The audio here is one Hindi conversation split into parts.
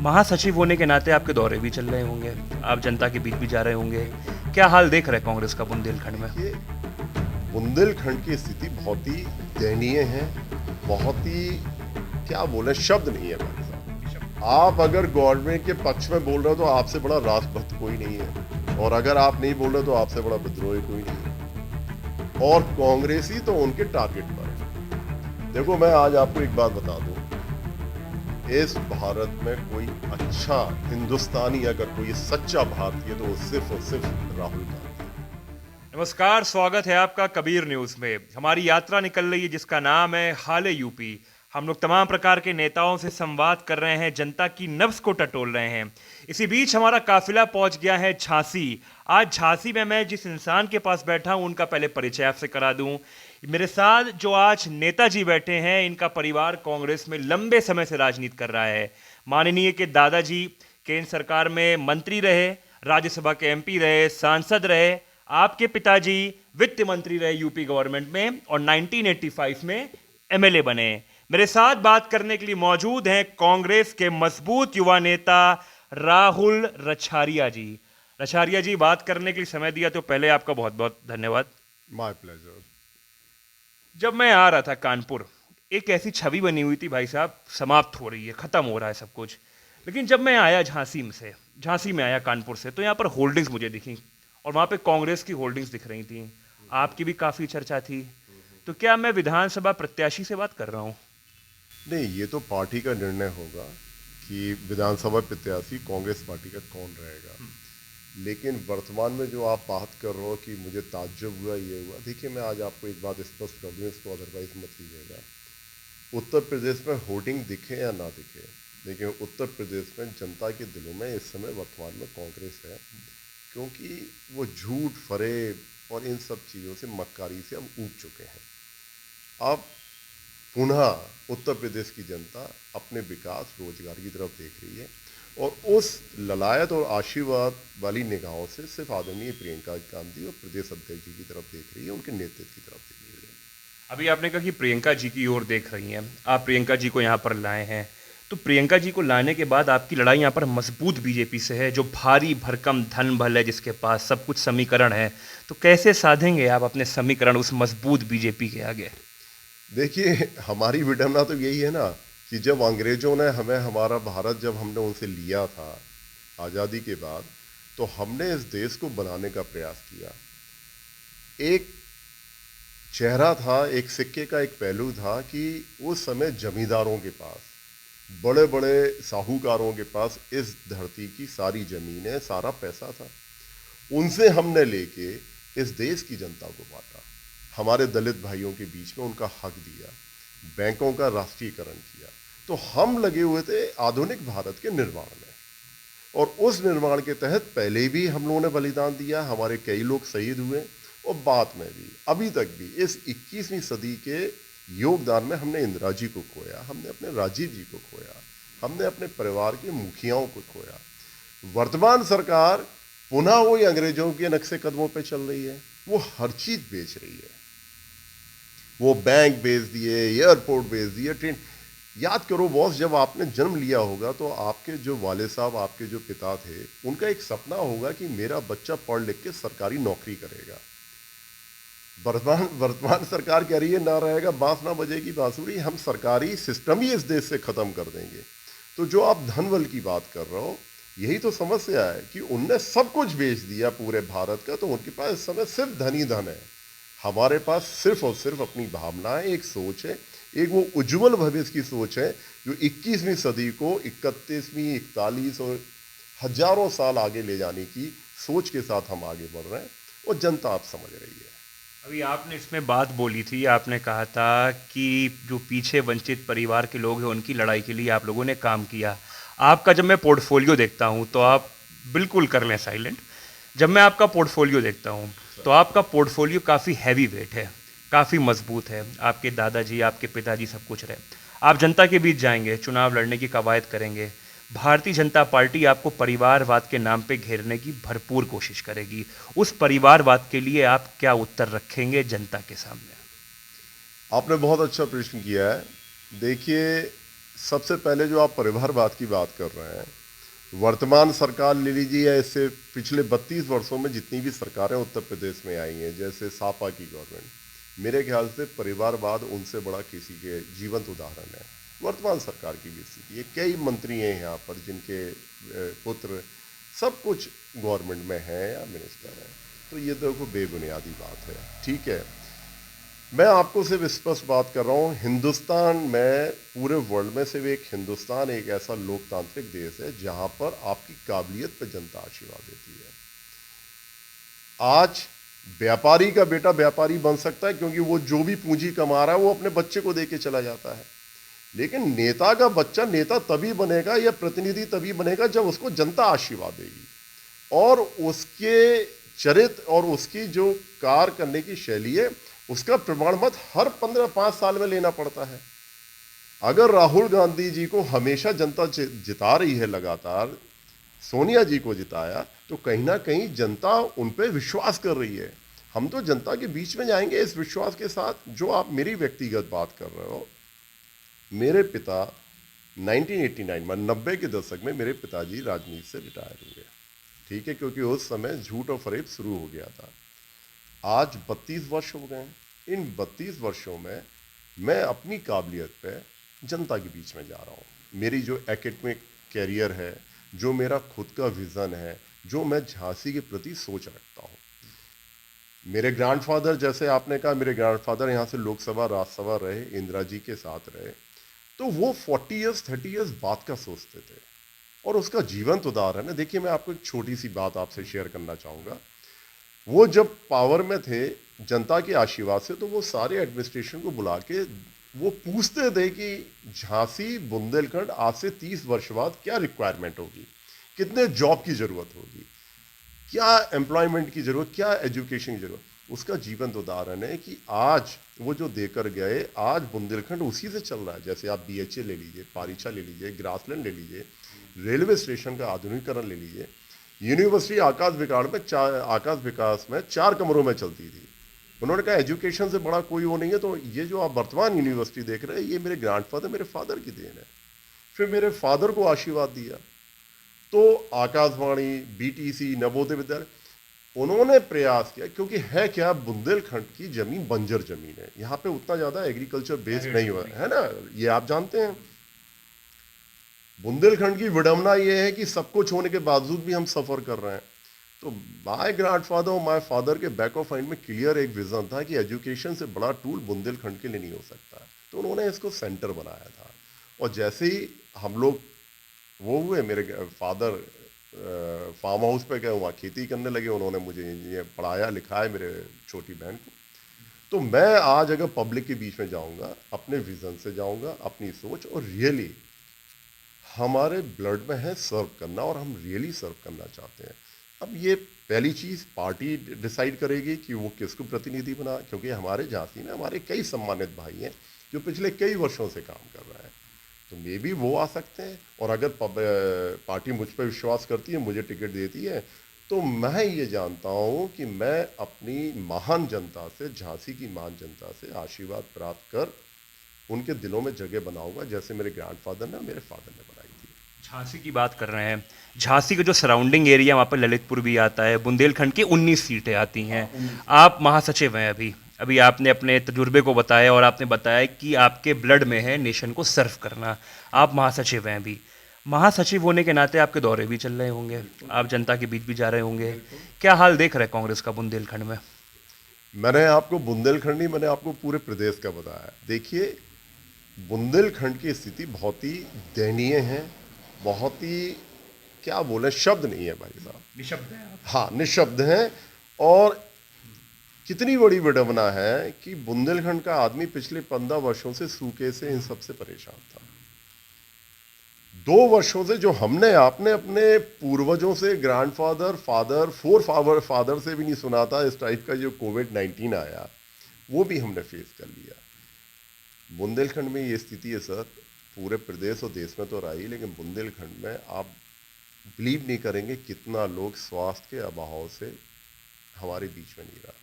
महासचिव होने के नाते आपके दौरे भी चल रहे होंगे, आप जनता के बीच भी जा रहे होंगे। क्या हाल देख रहे हैं कांग्रेस का बुंदेलखंड में? ये बुंदेलखंड की स्थिति बहुत ही दयनीय है, बहुत ही क्या बोले, शब्द नहीं है भाई साहब। आप अगर गवर्नमेंट के पक्ष में बोल रहे हो तो आपसे बड़ा राष्ट्रभक्त कोई नहीं है, और अगर आप नहीं बोल रहे तो आपसे बड़ा विद्रोही कोई नहीं है, और कांग्रेसी तो उनके टारगेट पर है। देखो, मैं आज आपको एक बात बता दूं, इस भारत में कोई अच्छा हिंदुस्तानी, अगर कोई सच्चा भारतीय, तो वो सिर्फ और सिर्फ राहुल गांधी है। नमस्कार, स्वागत है आपका कबीर न्यूज में। हमारी यात्रा निकल रही है जिसका नाम है हाले यूपी। हम लोग तमाम प्रकार के नेताओं से संवाद कर रहे हैं, जनता की नब्ज को टटोल रहे हैं। इसी बीच हमारा काफिला पहुंच गया है झांसी। आज झांसी में मैं जिस इंसान के पास बैठा हूं उनका पहले परिचय आपसे करा दूं। मेरे साथ जो आज नेताजी बैठे हैं, इनका परिवार कांग्रेस में लंबे समय से राजनीति कर रहा है। माननीय के दादाजी केंद्र सरकार में मंत्री रहे, राज्यसभा के एमपी रहे, सांसद रहे। आपके पिताजी वित्त मंत्री रहे यूपी गवर्नमेंट में और 1985 में एमएलए बने। मेरे साथ बात करने के लिए मौजूद हैं कांग्रेस के मजबूत युवा नेता राहुल रछारिया जी। रछारिया जी, बात करने के लिए समय दिया तो पहले आपका बहुत बहुत धन्यवाद। My pleasure. जब मैं आ रहा था कानपुर, एक ऐसी छवि बनी हुई थी भाई साहब, समाप्त हो रही है, खत्म हो रहा है सब कुछ। लेकिन जब मैं आया झांसी में आया कानपुर से, तो यहाँ पर होल्डिंग्स मुझे दिखी और वहाँ पे कांग्रेस की होल्डिंग्स दिख रही थी। आपकी भी काफ़ी चर्चा थी। तो क्या मैं विधानसभा प्रत्याशी से बात कर रहा हूँ? नहीं, ये तो पार्टी का निर्णय होगा कि विधानसभा प्रत्याशी कांग्रेस पार्टी का कौन रहेगा। लेकिन वर्तमान में जो आप बात कर रहे हो कि मुझे ताज्जुब हुआ, ये हुआ, देखिए मैं आज आपको एक बात स्पष्ट कर दूँ, इसको अदरवाइज मत लीजिएगा। उत्तर प्रदेश में होर्डिंग दिखे या ना दिखे, लेकिन उत्तर प्रदेश में जनता के दिलों में इस समय वर्तमान में कांग्रेस है, क्योंकि वो झूठ फरेब और इन सब चीज़ों से, मक्कारी से अब ऊब चुके हैं। अब पुनः उत्तर प्रदेश की जनता अपने विकास, रोजगार की तरफ देख रही है, और उस ललायत और आशीर्वाद वाली निगाहों से सिर्फ आदरणीय प्रियंका गांधी और प्रदेश अध्यक्ष जी की तरफ देख रही है, उनके नेतृत्व की तरफ देख रही है। अभी आपने कहा कि प्रियंका जी की ओर देख रही हैं, आप प्रियंका जी को यहाँ पर लाए हैं। तो प्रियंका जी को लाने के बाद आपकी लड़ाई यहाँ पर मजबूत बीजेपी से है, जो भारी भरकम धन बल है, जिसके पास सब कुछ समीकरण है। तो कैसे साधेंगे आप अपने समीकरण उस मजबूत बीजेपी के आगे? देखिए, हमारी विडंबना तो यही है ना कि जब अंग्रेजों ने हमें, हमारा भारत जब हमने उनसे लिया था आज़ादी के बाद, तो हमने इस देश को बनाने का प्रयास किया। एक चेहरा था, एक सिक्के का एक पहलू था कि उस समय जमींदारों के पास, बड़े बड़े साहूकारों के पास इस धरती की सारी ज़मीनें, सारा पैसा था। उनसे हमने लेके इस देश की जनता को बांटा, हमारे दलित भाइयों के बीच में उनका हक दिया, बैंकों का राष्ट्रीयकरण किया। तो हम लगे हुए थे आधुनिक भारत के निर्माण में, और उस निर्माण के तहत पहले भी हम लोगों ने बलिदान दिया, हमारे कई लोग शहीद हुए, और बाद में भी, अभी तक भी इस 21वीं सदी के योगदान में हमने इंदिरा जी को खोया, हमने अपने राजीव जी को खोया, हमने अपने परिवार के मुखियाओं को खोया। वर्तमान सरकार पुनः वही अंग्रेजों के नक्शे कदमों पे चल रही है। वो हर चीज बेच रही है, वो बैंक बेच दिए, एयरपोर्ट बेच दिए, ट्रेन। याद करो बॉस, जब आपने जन्म लिया होगा तो आपके जो वाले साहब, आपके जो पिता थे, उनका एक सपना होगा कि मेरा बच्चा पढ़ लिख के सरकारी नौकरी करेगा। वर्तमान सरकार कह रही है, ना रहेगा बांस ना बजेगी बांसुरी, हम सरकारी सिस्टम ही इस देश से खत्म कर देंगे। तो जो आप धनबल की बात कर रहे हो, यही तो समस्या है कि उनने सब कुछ बेच दिया पूरे भारत का, तो उनके पास इस समय सिर्फ धन ही धन है। हमारे पास सिर्फ और सिर्फ अपनी भावनाएं, एक सोच है, एक वो उज्जवल भविष्य की सोच है, जो 21वीं सदी को 31वीं, 41 और हजारों साल आगे ले जाने की सोच के साथ हम आगे बढ़ रहे हैं, और जनता आप समझ रही है। अभी आपने इसमें बात बोली थी, आपने कहा था कि जो पीछे वंचित परिवार के लोग हैं उनकी लड़ाई के लिए आप लोगों ने काम किया। आपका जब मैं पोर्टफोलियो देखता हूं तो आप बिल्कुल कर लें साइलेंट। जब मैं आपका पोर्टफोलियो देखता हूं तो आपका पोर्टफोलियो काफ़ी हैवी वेट है, काफ़ी मजबूत है। आपके दादाजी, आपके पिताजी सब कुछ रहे। आप जनता के बीच जाएंगे, चुनाव लड़ने की कवायद करेंगे। भारतीय जनता पार्टी आपको परिवारवाद के नाम पे घेरने की भरपूर कोशिश करेगी। उस परिवारवाद के लिए आप क्या उत्तर रखेंगे जनता के सामने? आपने बहुत अच्छा प्रश्न किया है। देखिए, सबसे पहले जो आप परिवारवाद की बात कर रहे हैं, वर्तमान सरकार ले लीजिए या इससे पिछले 32 वर्षों में जितनी भी सरकारें उत्तर प्रदेश में आई हैं, जैसे सापा की गवर्नमेंट, मेरे ख्याल से परिवारवाद उनसे बड़ा किसी के जीवंत उदाहरण है। वर्तमान सरकार की भी स्थिति है, कई मंत्री हैं यहाँ पर जिनके पुत्र सब कुछ गवर्नमेंट में हैं या मिनिस्टर हैं, तो ये देखो बेबुनियादी बात है। ठीक है, मैं आपको सिर्फ स्पष्ट बात कर रहा हूँ, हिंदुस्तान में पूरे वर्ल्ड में सिर्फ एक हिंदुस्तान एक ऐसा लोकतांत्रिक देश है जहाँ पर आपकी काबिलियत पर जनता आशीर्वाद देती है। आज व्यापारी का बेटा व्यापारी बन सकता है क्योंकि वो जो भी पूंजी कमा रहा है वो अपने बच्चे को दे के चला जाता है, लेकिन नेता का बच्चा नेता तभी बनेगा या प्रतिनिधि तभी बनेगा जब उसको जनता आशीर्वाद देगी और उसके चरित्र और उसकी जो कार्य करने की शैली है उसका प्रमाण मत हर 15-5 साल में लेना पड़ता है। अगर राहुल गांधी जी को हमेशा जनता जिता रही है, लगातार सोनिया जी को जिताया, तो कहीं ना कहीं जनता उन पर विश्वास कर रही है। हम तो जनता के बीच में जाएंगे इस विश्वास के साथ। जो आप मेरी व्यक्तिगत बात कर रहे हो, मेरे पिता 1989 में 90 के दशक में मेरे पिताजी राजनीति से रिटायर हुए, ठीक है, क्योंकि उस समय झूठ और फरेब शुरू हो गया था। आज 32 वर्ष हो गए हैं। इन 32 वर्षों में मैं अपनी काबिलियत पे जनता के बीच में जा रहा हूँ। मेरी जो एकेडमिक कैरियर है, जो मेरा खुद का विज़न है, जो मैं झांसी के प्रति सोच रखता हूँ। मेरे ग्रैंडफादर, जैसे आपने कहा, मेरे ग्रैंडफादर यहाँ से लोकसभा राज्यसभा रहे, इंदिरा जी के साथ रहे, तो वो 40 ईयर्स 30 ईयर्स बाद का सोचते थे और उसका जीवंत उदाहरण है। देखिए, मैं आपको एक छोटी सी बात आपसे शेयर करना चाहूँगा। वो जब पावर में थे, जनता के आशीर्वाद से, तो वो सारे एडमिनिस्ट्रेशन को बुला के वो पूछते थे कि झांसी बुंदेलखंड आज से 30 वर्ष बाद क्या रिक्वायरमेंट होगी, कितने जॉब की ज़रूरत होगी, क्या एम्प्लॉयमेंट की ज़रूरत, क्या एजुकेशन की ज़रूरत। उसका जीवंत उदाहरण है कि आज वो जो देकर गए, आज बुंदेलखंड उसी से चल रहा है। जैसे आप BHA ले लीजिए, पारीछा ले लीजिए, ग्रासलैंड ले लीजिए, रेलवे स्टेशन का आधुनिकीकरण ले लीजिए। यूनिवर्सिटी आकाश विकास में 4 कमरों में चलती थी। उन्होंने कहा एजुकेशन से बड़ा कोई वो नहीं है। तो ये जो आप वर्तमान यूनिवर्सिटी देख रहे हैं, ये मेरे ग्रैंडफादर, मेरे फादर की देन है। फिर मेरे फादर को आशीर्वाद दिया तो आकाशवाणी, BTC, नवोदय विद्यालय, उन्होंने प्रयास किया, क्योंकि है क्या, बुंदेलखंड की जमीन बंजर जमीन है, यहाँ पे उतना ज़्यादा एग्रीकल्चर बेस्ड नहीं हुआ है ना, ये आप जानते हैं। बुंदेलखंड की विडंबना ये है कि सब कुछ होने के बावजूद भी हम सफ़र कर रहे हैं। तो माय ग्रैंडफादर और माय फादर के बैक ऑफ माइंड में क्लियर एक विजन था कि एजुकेशन से बड़ा टूल बुंदेलखंड के लिए नहीं हो सकता। तो उन्होंने इसको सेंटर बनाया था और जैसे ही हम लोग वो हुए, मेरे फादर फार्म हाउस पे गए, वहाँ खेती करने लगे। उन्होंने मुझे ये पढ़ाया लिखाया, मेरे छोटी बहन को। तो मैं आज अगर पब्लिक के बीच में जाऊँगा, अपने विज़न से जाऊँगा, अपनी सोच, और रियली हमारे ब्लड में है सर्व करना और हम रियली सर्व करना चाहते हैं। अब ये पहली चीज़ पार्टी डिसाइड करेगी कि वो किसको प्रतिनिधि बना, क्योंकि हमारे झांसी में हमारे कई सम्मानित भाई हैं जो पिछले कई वर्षों से काम कर रहे हैं। तो मे भी वो आ सकते हैं, और अगर पार्टी मुझ पर विश्वास करती है, मुझे टिकट देती है, तो मैं ये जानता हूँ कि मैं अपनी महान जनता से, झांसी की महान जनता से आशीर्वाद प्राप्त कर उनके दिलों में जगह बनाऊंगा, जैसे मेरे ग्रैंडफादर ने, मेरे फादर ने बनाई थी। झांसी की बात कर रहे हैं, झांसी का जो सराउंडिंग एरिया, वहाँ पर ललितपुर भी आता है, बुंदेलखंड की 19 सीटें आती हैं। आप महासचिव हैं अभी आपने अपने तजुर्बे को बताया और आपने बताया कि आपके ब्लड में है नेशन को सर्व करना। आप महासचिव हैं अभी, महासचिव होने के नाते आपके दौरे भी चल रहे होंगे, आप जनता के बीच भी जा रहे होंगे। क्या हाल देख रहे हैं कांग्रेस का बुंदेलखंड में? मैंने आपको बुंदेलखंड नहीं, मैंने आपको पूरे प्रदेश का बताया। देखिए, बुंदेलखंड की स्थिति बहुत ही दयनीय है, बहुत ही, क्या बोले, शब्द नहीं है भाई साहब, निशब्द है आप। हाँ, निशब्द हैं। और कितनी बड़ी विडंबना है कि बुंदेलखंड का आदमी पिछले 15 वर्षों से सूखे से इन सबसे परेशान था। 2 वर्षों से जो हमने आपने अपने पूर्वजों से, ग्रैंडफादर, फादर, फादर से भी नहीं सुना था इस टाइप का जो कोविड-19 आया, वो भी हमने फेस कर लिया। बुंदेलखंड में ये स्थिति है सर, पूरे प्रदेश और देश में तो रही, लेकिन बुंदेलखंड में आप बिलीव नहीं करेंगे कितना लोग स्वास्थ्य के अभाव से हमारे बीच में नहीं रहा।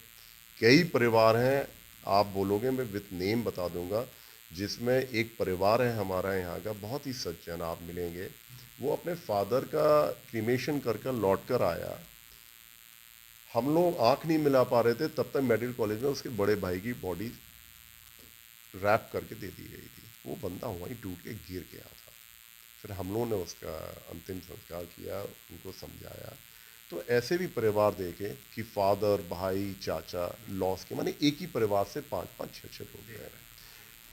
कई परिवार हैं, आप बोलोगे, मैं विथ नेम बता दूंगा, जिसमें एक परिवार है हमारा यहाँ का, बहुत ही सज्जन आप मिलेंगे। वो अपने फादर का क्रीमेशन कर कर लौट कर आया। हम लोग आंख नहीं मिला पा रहे थे, तब तक मेडिकल कॉलेज में उसके बड़े भाई की बॉडी रैप करके दे दी गई थी। वो बंदा वहीं टूट के गिर गया था। फिर हम लोगों ने उसका अंतिम संस्कार किया, उनको समझाया। तो ऐसे भी परिवार देखे कि फादर, भाई, चाचा लॉस के, माने एक ही परिवार से 5-5, 6-6 लोग गए।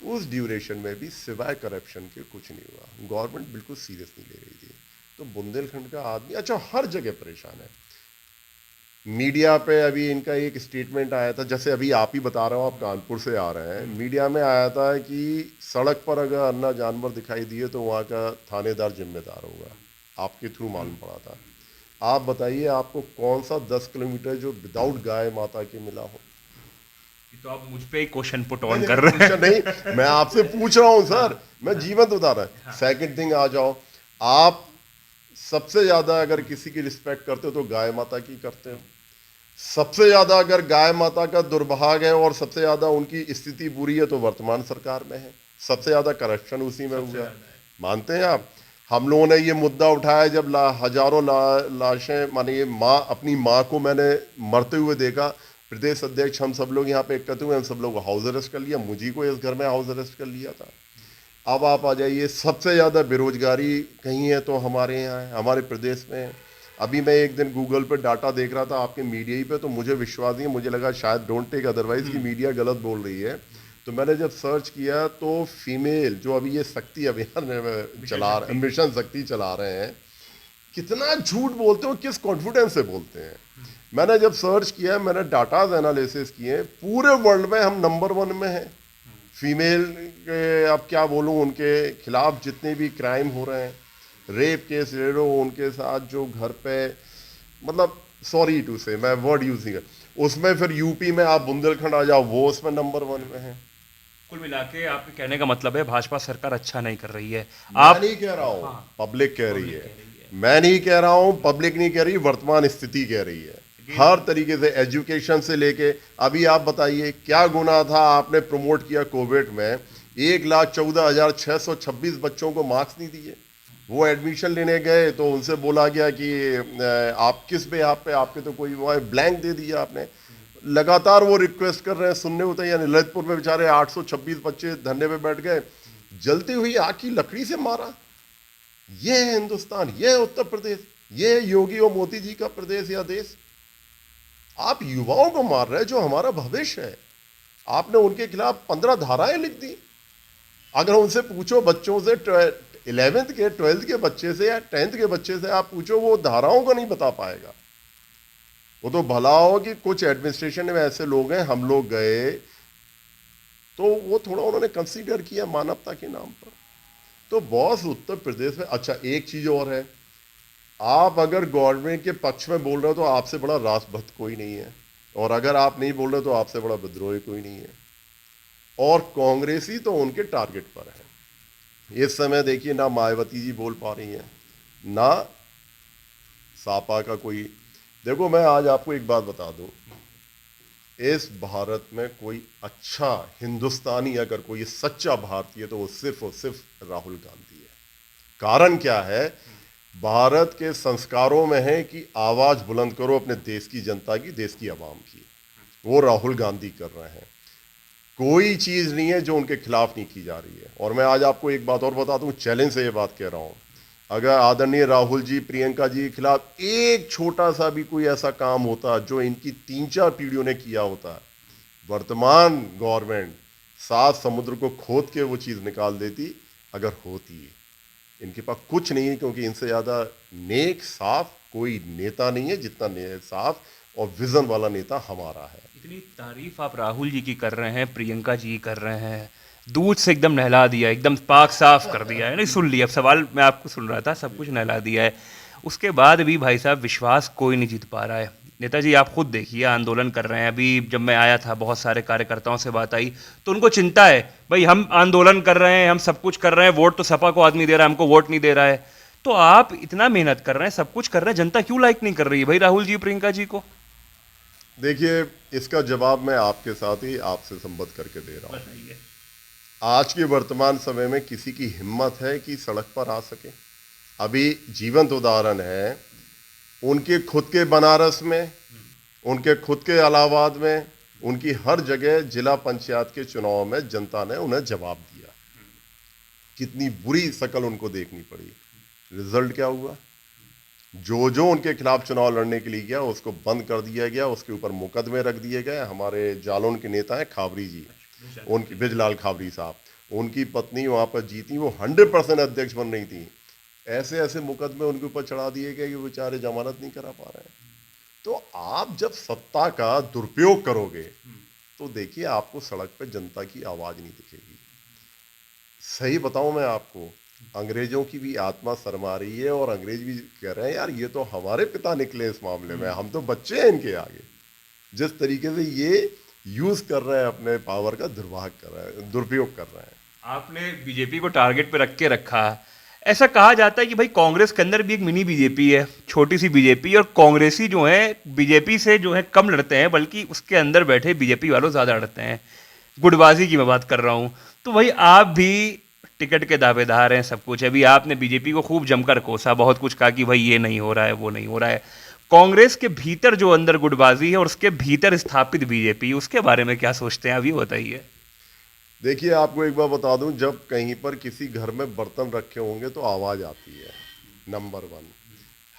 उस ड्यूरेशन में भी सिवाय करप्शन के कुछ नहीं हुआ। गवर्नमेंट बिल्कुल सीरियस नहीं ले रही थी। तो बुंदेलखंड का आदमी अच्छा हर जगह परेशान है। मीडिया पे अभी इनका एक स्टेटमेंट आया था, जैसे अभी आप ही बता रहे हो, आप कानपुर से आ रहे हैं, मीडिया में आया था कि सड़क पर अगर अन्ना जानवर दिखाई दिए तो वहाँ का थानेदार जिम्मेदार होगा। आपके थ्रू मालूम पड़ा था। आप बताइए, आपको कौन सा 10 किलोमीटर जो विदाउट गाय माता के मिला हो? तो आप मुझ पे क्वेश्चन पुट ऑन नहीं, कर रहे हैं। नहीं, मैं आपसे पूछ रहा हूँ सर, मैं जीवंत बता रहा हूँ। सेकंड थिंग आ जाओ, आप सबसे ज्यादा अगर किसी की रिस्पेक्ट करते हो तो गाय माता की करते हो। सबसे ज्यादा अगर गाय माता का दुर्भाग्य है और सबसे ज्यादा उनकी स्थिति बुरी है तो वर्तमान सरकार में है। सबसे ज्यादा करप्शन उसी में हुआ है। मानते हैं आप? हम लोगों ने ये मुद्दा उठाया जब हजारों लाशें, माने ये माँ, अपनी माँ को मैंने मरते हुए देखा। प्रदेश अध्यक्ष हम सब लोग यहाँ पे एकत्र हुए, हम सब लोग हाउस अरेस्ट कर लिया, मुझी को इस घर में हाउस अरेस्ट कर लिया था। अब आप आ जाइए, सबसे ज़्यादा बेरोजगारी कहीं है तो हमारे यहाँ है, हमारे प्रदेश में है। अभी मैं एक दिन गूगल पे डाटा देख रहा था आपके मीडिया ही पे, तो मुझे विश्वास नहीं है, मुझे लगा शायद डोंट टेक अदरवाइज कि मीडिया गलत बोल रही है। तो मैंने जब सर्च किया तो फीमेल जो अभी ये शक्ति अभियान चला रहे, मिशन शक्ति चला रहे हैं, कितना झूठ बोलते हो, किस कॉन्फिडेंस से बोलते हैं। मैंने जब सर्च किया, मैंने डाटाज एनालिसिस किए, पूरे वर्ल्ड में हम नंबर 1 में हैं। फीमेल के अब क्या बोलूँ, उनके खिलाफ जितने भी क्राइम हो रहे हैं, रेप केस ले लो, उनके साथ जो घर पे, मतलब सॉरी टू से मैं वर्ड यूज नहीं कर, उसमें फिर यूपी में आप बुंदेलखंड आ जाओ, वो उसमें नंबर 1 में है। कुल मिला के आपके कहने का मतलब है भाजपा सरकार अच्छा नहीं कर रही है। मैं आप नहीं कह रहा हूँ, हाँ, पब्लिक कह रही कह है। रही है। मैं नहीं कह रहा हूँ, पब्लिक नहीं कह रही, वर्तमान स्थिति कह रही है। हर तरीके से, एजुकेशन से लेके, अभी आप बताइए क्या गुना था आपने प्रमोट किया कोविड में, 1,14,626 बच्चों को मार्क्स नहीं दिए। वो एडमिशन लेने गए तो उनसे बोला गया कि आप किस बेहाफ पे, आपके तो कोई ब्लैंक दे दिया आपने। लगातार वो रिक्वेस्ट कर रहे हैं, सुनने होते हैं। यानी ललितपुर में बेचारे 826 बच्चे धरने पे बैठ गए, जलती हुई आग की लकड़ी से मारा। ये है हिंदुस्तान, ये है उत्तर प्रदेश, ये है योगी और मोदी जी का प्रदेश या देश। आप युवाओं को मार रहे हैं जो हमारा भविष्य है। आपने उनके खिलाफ 15 धाराएं लिख दी। अगर उनसे पूछो, बच्चों से 11th के 12th के बच्चे से या 10th के बच्चे से आप पूछो, वो धाराओं को नहीं बता पाएगा। वो तो भला हो कि कुछ एडमिनिस्ट्रेशन में ऐसे लोग हैं, हम लोग गए तो वो थोड़ा उन्होंने कंसीडर किया मानवता के नाम पर। तो बॉस उत्तर प्रदेश में, अच्छा एक चीज और है, आप अगर गवर्नमेंट के पक्ष में बोल रहे हो तो आपसे बड़ा राष्ट्रभक्त कोई नहीं है, और अगर आप नहीं बोल रहे तो आपसे बड़ा विद्रोही कोई नहीं है। और कांग्रेसी तो उनके टारगेट पर है। इस समय देखिए, ना मायावती जी बोल पा रही हैं, ना सापा का कोई। देखो, मैं आज आपको एक बात बता दूं, इस भारत में कोई अच्छा हिंदुस्तानी, अगर कोई सच्चा भारतीय, तो वो सिर्फ और सिर्फ राहुल गांधी है। कारण क्या है? भारत के संस्कारों में है कि आवाज बुलंद करो अपने देश की जनता की, देश की आवाम की। वो राहुल गांधी कर रहे हैं। कोई चीज नहीं है जो उनके खिलाफ नहीं की जा रही है। और मैं आज आपको एक बात और बता दूं, चैलेंज से ये बात कह रहा हूं, अगर आदरणीय राहुल जी, प्रियंका जी के खिलाफ एक छोटा सा भी कोई ऐसा काम होता जो इनकी 3-4 पीढ़ियों ने किया होता, वर्तमान गवर्नमेंट 7 समुद्र को खोद के वो चीज निकाल देती। अगर होती, इनके पास कुछ नहीं है, क्योंकि इनसे ज्यादा नेक, साफ कोई नेता नहीं है जितना साफ और विजन वाला नेता हमारा है। इतनी तारीफ आप राहुल जी की कर रहे हैं, प्रियंका जी कर रहे हैं, दूध से एकदम नहला दिया, एकदम पाक साफ कर दिया है। नहीं, सुन लिया, अब सवाल मैं आपको सुन रहा था, सब कुछ नहला दिया है। उसके बाद भी भाई साहब विश्वास कोई नहीं जीत पा रहा है। नेताजी आप खुद देखिए, आंदोलन कर रहे हैं। अभी जब मैं आया था, बहुत सारे कार्यकर्ताओं से बात आई तो उनको चिंता है, भाई हम आंदोलन कर रहे हैं, हम सब कुछ कर रहे हैं, वोट तो सपा को आदमी दे रहा है, हमको वोट नहीं दे रहा है। तो आप इतना मेहनत कर रहे हैं, सब कुछ कर रहे हैं, जनता क्यों लाइक नहीं कर रही है भाई राहुल जी, प्रियंका जी को? देखिए, इसका जवाब मैं आपके साथ ही आपसे संबद्ध करके दे रहा हूँ। आज के वर्तमान समय में किसी की हिम्मत है कि सड़क पर आ सके? अभी जीवंत उदाहरण है, उनके खुद के बनारस में, उनके खुद के इलाहाबाद में, उनकी हर जगह जिला पंचायत के चुनाव में जनता ने उन्हें जवाब दिया। कितनी बुरी शक्ल उनको देखनी पड़ी। रिजल्ट क्या हुआ? जो जो उनके खिलाफ चुनाव लड़ने के लिए गया उसको बंद कर दिया गया, उसके ऊपर मुकदमे रख दिए गए। हमारे जालौन के नेता हैं खाबरी जी, उनकी बिजलाल खाबरी साहब, उनकी पत्नी वहाँ पर जीती, वो 100% अध्यक्ष बन रही थी। ऐसे ऐसे मुकदमे उनके ऊपर चढ़ा दिए गए कि वो बेचारे जमानत नहीं करा पा रहे हैं। तो आप जब सत्ता का दुरुपयोग करोगे तो देखिए आपको सड़क पे जनता की आवाज़ नहीं दिखेगी। सही बताऊं मैं आपको, अंग्रेजों की भी आत्मा शर्मा रही है और अंग्रेज भी कह रहे हैं यार ये तो हमारे पिता निकले इस मामले में, हम तो बच्चे हैं इनके आगे। जिस तरीके से ये यूज कर रहे हैं अपने पावर का दुरुपयोग कर रहे हैं। आपने बीजेपी को टारगेट पे रख के रखा। ऐसा कहा जाता है कि भाई कांग्रेस के अंदर भी एक मिनी बीजेपी है, छोटी सी बीजेपी, और कांग्रेसी जो है बीजेपी से जो है कम लड़ते हैं, बल्कि उसके अंदर बैठे बीजेपी वालों ज़्यादा लड़ते हैं। गुटबाजी की मैं बात कर रहा हूँ। तो भाई आप भी टिकट के दावेदार हैं, सब कुछ है। अभी आपने बीजेपी को खूब जमकर कोसा, बहुत कुछ कहा कि भाई ये नहीं हो रहा है, वो नहीं हो रहा है। कांग्रेस के भीतर जो अंदर गुटबाजी है और उसके भीतर स्थापित बीजेपी, उसके बारे में क्या सोचते हैं, अभी बताइए। देखिए आपको एक बार बता दूं, जब कहीं पर किसी घर में बर्तन रखे होंगे तो आवाज़ आती है। नंबर 1,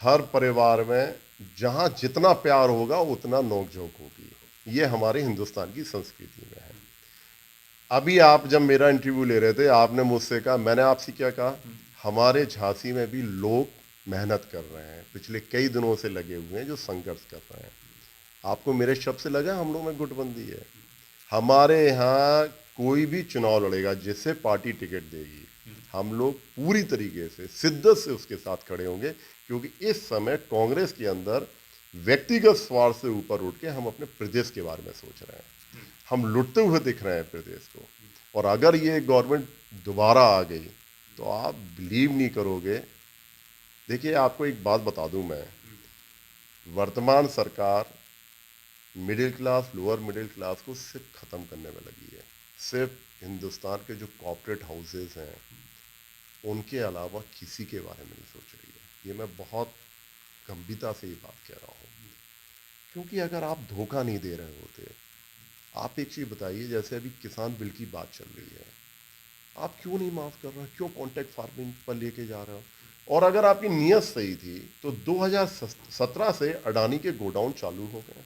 हर परिवार में जहां जितना प्यार होगा उतना नोकझोंक होगी। ये हमारे हिंदुस्तान की संस्कृति में है। अभी आप जब मेरा इंटरव्यू ले रहे थे, आपने मुझसे कहा, मैंने आपसे क्या कहा? हमारे झांसी में भी लोग मेहनत कर रहे हैं, पिछले कई दिनों से लगे हुए हैं, जो संघर्ष कर रहे हैं। आपको मेरे शब्द से लगा हम लोग में गुटबंदी है? हमारे यहाँ कोई भी चुनाव लड़ेगा, जिससे पार्टी टिकट देगी, हम लोग पूरी तरीके से शिद्दत से उसके साथ खड़े होंगे, क्योंकि इस समय कांग्रेस के अंदर व्यक्तिगत स्वार्थ से ऊपर उठ के हम अपने प्रदेश के बारे में सोच रहे हैं। हम लुटते हुए दिख रहे हैं प्रदेश को, और अगर ये गवर्नमेंट दोबारा आ गई तो आप बिलीव नहीं करोगे। देखिए आपको एक बात बता दूं मैं, वर्तमान सरकार middle class, lower middle class को सिर्फ ख़त्म करने में लगी है। सिर्फ हिंदुस्तान के जो कॉर्पोरेट हाउसेस हैं उनके अलावा किसी के बारे में नहीं सोच रही है। ये मैं बहुत गंभीरता से ये बात कह रहा हूँ, क्योंकि अगर आप धोखा नहीं दे रहे होते, आप एक चीज़ बताइए, जैसे अभी किसान बिल की बात चल रही है, आप क्यों नहीं माफ़ कर रहे हो? क्यों कॉन्ट्रैक्ट फार्मिंग पर लेके जा रहे हो? और अगर आपकी नीयत सही थी तो 2017 से अडानी के गोडाउन चालू हो गए,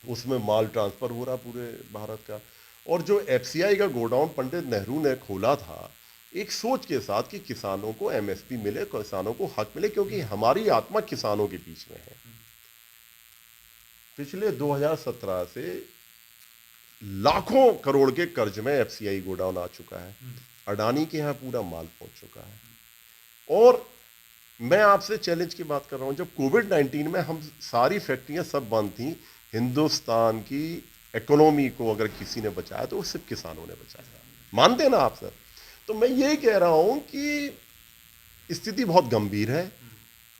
उसमें माल ट्रांसफ़र हो रहा पूरे भारत का। और जो एफसीआई का गोडाउन पंडित नेहरू ने खोला था, एक सोच के साथ कि किसानों को एमएसपी मिले, किसानों को हक मिले, क्योंकि हमारी आत्मा किसानों के बीच में है। पिछले 2017 से लाखों करोड़ के कर्ज में एफसीआई गोडाउन आ चुका है, अडानी के यहाँ पूरा माल पहुंच चुका है। और मैं आपसे चैलेंज की बात कर रहा हूं, जब कोविड-19 में हम सारी फैक्ट्रियां सब बंद थी, हिंदुस्तान की इकोनॉमी को अगर किसी ने बचाया तो वो सिर्फ किसानों ने बचाया। मानते हैं ना आप सर? तो मैं यही कह रहा हूं कि स्थिति बहुत गंभीर है,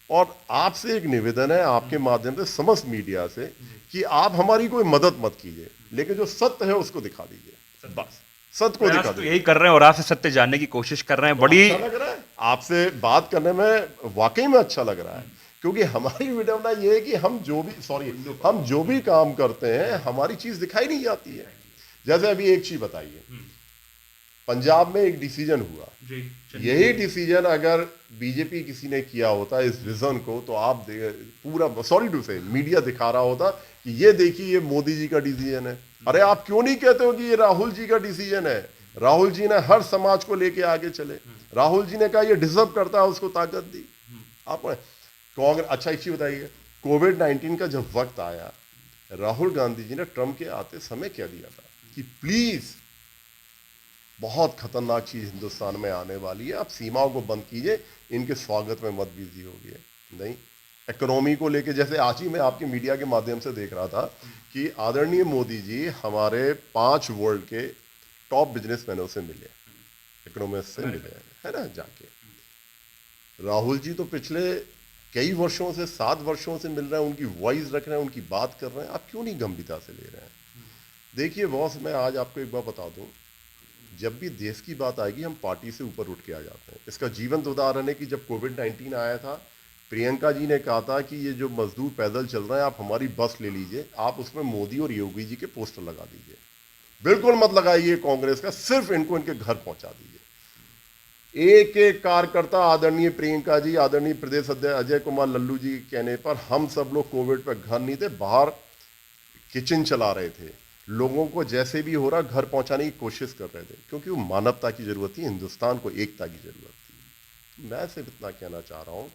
और आपसे एक निवेदन है आपके माध्यम से समस्त मीडिया से, कि आप हमारी कोई मदद मत कीजिए, लेकिन जो सत्य है उसको दिखा दीजिए। बस सत्य को दिखा तो दीजिए। यही कर रहे हैं और आपसे सत्य जानने की कोशिश कर रहे हैं। बड़ी अच्छा लग रहा है आपसे बात करने में, वाकई में अच्छा लग रहा है, क्योंकि हमारी विडंबना ये है कि हम जो भी काम करते हैं हमारी चीज दिखाई नहीं जाती है। जैसे अभी एक चीज बताइए, पंजाब में एक डिसीजन हुआ, यही डिसीजन अगर बीजेपी किसी ने किया होता इस विजन को, तो आप पूरा सॉरी टू से मीडिया दिखा रहा होता कि ये देखिए ये मोदी जी का डिसीजन है। अरे आप क्यों नहीं कहते हो कि ये राहुल जी का डिसीजन है? राहुल जी ने हर समाज को लेके आगे चले, राहुल जी ने कहा ये डिजर्व करता है, उसको ताकत दी। आप कांग्रेस, अच्छा एक चीज बताइए, कोविड-19 का जब वक्त आया, राहुल गांधी जी ने ट्रम्प के आते समय क्या दिया था कि प्लीज बहुत खतरनाक चीज हिंदुस्तान में आने वाली है, आप सीमाओं को बंद कीजिए, इनके स्वागत में मत बिजी होगी। नहीं, इकोनॉमी को लेके, जैसे आज ही मैं आपके मीडिया के माध्यम से देख रहा था कि आदरणीय मोदी जी हमारे 5 वर्ल्ड के टॉप बिजनेसमैनों से मिले, इकोनॉमिस्ट से मिले, है ना, जाके। राहुल जी तो पिछले कई वर्षों से, 7 वर्षों से मिल रहे हैं, उनकी वॉइस रख रहे हैं, उनकी बात कर रहे हैं, आप क्यों नहीं गंभीरता से ले रहे हैं? देखिए बॉस, मैं आज आपको एक बार बता दूं, जब भी देश की बात आएगी हम पार्टी से ऊपर उठ के आ जाते हैं। इसका जीवंत उदाहरण है कि जब कोविड-19 आया था, प्रियंका जी ने कहा था कि ये जो मजदूर पैदल चल रहे हैं, आप हमारी बस ले लीजिए, आप उसमें मोदी और योगी जी के पोस्टर लगा दीजिए। बिल्कुल मत लगाइए कांग्रेस का, सिर्फ इनको इनके घर पहुंचा दीजिए। एक एक कार्यकर्ता, आदरणीय प्रियंका जी, आदरणीय प्रदेश अध्यक्ष अजय कुमार लल्लू जी के कहने पर हम सब लोग कोविड पर घर नहीं थे, बाहर किचन चला रहे थे, लोगों को जैसे भी हो रहा घर पहुंचाने की कोशिश कर रहे थे, क्योंकि वो मानवता की जरूरत थी, हिंदुस्तान को एकता की जरूरत थी। मैं सिर्फ इतना कहना चाह रहा हूँ,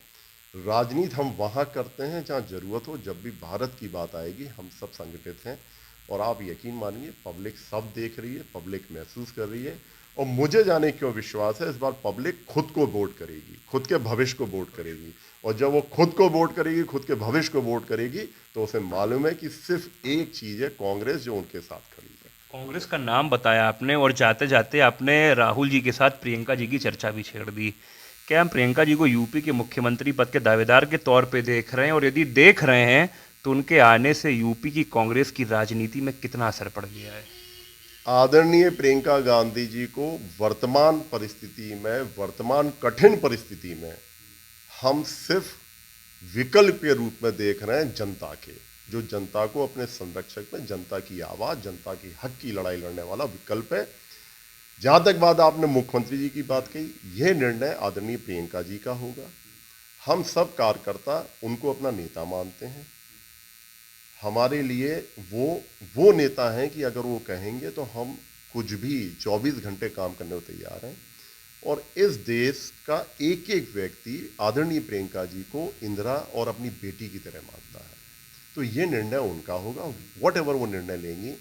राजनीति हम वहाँ करते हैं जहाँ जरूरत हो। जब भी भारत की बात आएगी हम सब संगठित हैं, और आप यकीन मानिए पब्लिक सब देख रही है, पब्लिक महसूस कर रही है, और मुझे जाने क्यों विश्वास है, इस बार पब्लिक खुद को वोट करेगी, खुद के भविष्य को वोट करेगी। और जब वो खुद को वोट करेगी, खुद के भविष्य को वोट करेगी, तो उसे मालूम है कि सिर्फ एक चीज़ है, कांग्रेस, जो उनके साथ खड़ी है। कांग्रेस का नाम बताया आपने और जाते जाते आपने राहुल जी के साथ प्रियंका जी की चर्चा भी छेड़ दी। क्या हम प्रियंका जी को यूपी के मुख्यमंत्री पद के दावेदार के तौर पे देख रहे हैं, और यदि देख रहे हैं तो उनके आने से यूपी की कांग्रेस की राजनीति में कितना असर पड़ गया है? आदरणीय प्रियंका गांधी जी को वर्तमान परिस्थिति में, वर्तमान कठिन परिस्थिति में हम सिर्फ विकल्प के रूप में देख रहे हैं जनता के, जो जनता को अपने संरक्षक में, जनता की आवाज़, जनता की हक की लड़ाई लड़ने वाला विकल्प है। जहाँ तक बात आपने मुख्यमंत्री जी की बात कही, यह निर्णय आदरणीय प्रियंका जी का होगा। हम सब कार्यकर्ता उनको अपना नेता मानते हैं। हमारे लिए वो नेता हैं कि अगर वो कहेंगे तो हम कुछ भी 24 घंटे काम करने को तैयार हैं। और इस देश का एक एक व्यक्ति आदरणीय प्रियंका जी को इंदिरा और अपनी बेटी की तरह मानता है। तो ये निर्णय उनका होगा, व्हाटएवर वो निर्णय लेंगी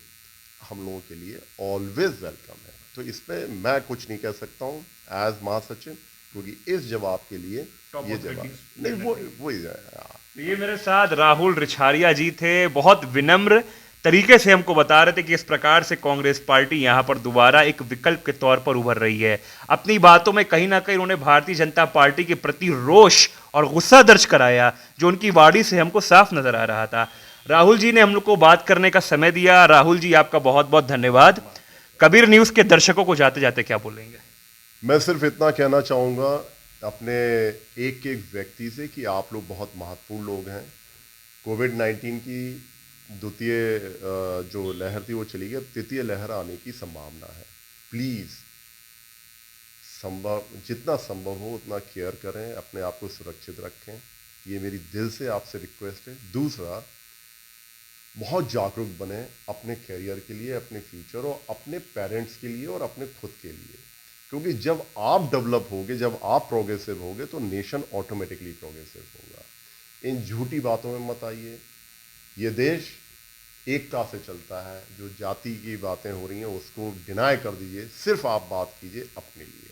हम लोगों के लिए ऑलवेज वेलकम है। तो इसमें मैं कुछ नहीं कह सकता हूँ एज महासचिव, क्योंकि इस जवाब के लिए ये जवाब नहीं, वो ये मेरे साथ राहुल रिछारिया जी थे, बहुत विनम्र तरीके से हमको बता रहे थे कि इस प्रकार से कांग्रेस पार्टी यहाँ पर दोबारा एक विकल्प के तौर पर उभर रही है। अपनी बातों में कहीं ना कहीं उन्होंने भारतीय जनता पार्टी के प्रति रोष और गुस्सा दर्ज कराया, जो उनकी वाणी से हमको साफ नजर आ रहा था। राहुल जी ने हम लोग को बात करने का समय दिया। राहुल जी, आपका बहुत बहुत धन्यवाद। कबीर न्यूज़ के दर्शकों को जाते जाते क्या बोलेंगे? मैं सिर्फ इतना कहना चाहूँगा अपने एक एक व्यक्ति से कि आप लोग बहुत महत्वपूर्ण लोग हैं। कोविड-19 की द्वितीय जो लहर थी वो चली गई, तृतीय लहर आने की संभावना है। प्लीज़ जितना संभव हो उतना केयर करें, अपने आप को सुरक्षित रखें, ये मेरी दिल से आपसे रिक्वेस्ट है। दूसरा, बहुत जागरूक बने अपने करियर के लिए, अपने फ्यूचर और अपने पेरेंट्स के लिए और अपने खुद के लिए, क्योंकि जब आप डेवलप होगे, जब आप प्रोग्रेसिव होगे तो नेशन ऑटोमेटिकली प्रोग्रेसिव होगा। इन झूठी बातों में मत आइए। ये देश एकता से चलता है, जो जाति की बातें हो रही हैं उसको डिनाई कर दीजिए, सिर्फ आप बात कीजिए अपने लिए,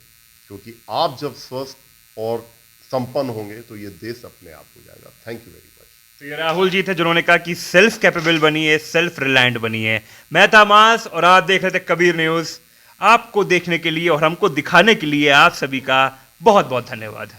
क्योंकि आप जब स्वस्थ और संपन्न होंगे तो ये देश अपने आप हो जाएगा। Thank you very much. तो ये राहुल जी थे जिन्होंने कहा कि सेल्फ कैपेबल बनिए, सेल्फ रिलायंट बनिए। मैं था मास और आप देख रहे थे कबीर न्यूज़। आपको देखने के लिए और हमको दिखाने के लिए आप सभी का बहुत बहुत धन्यवाद।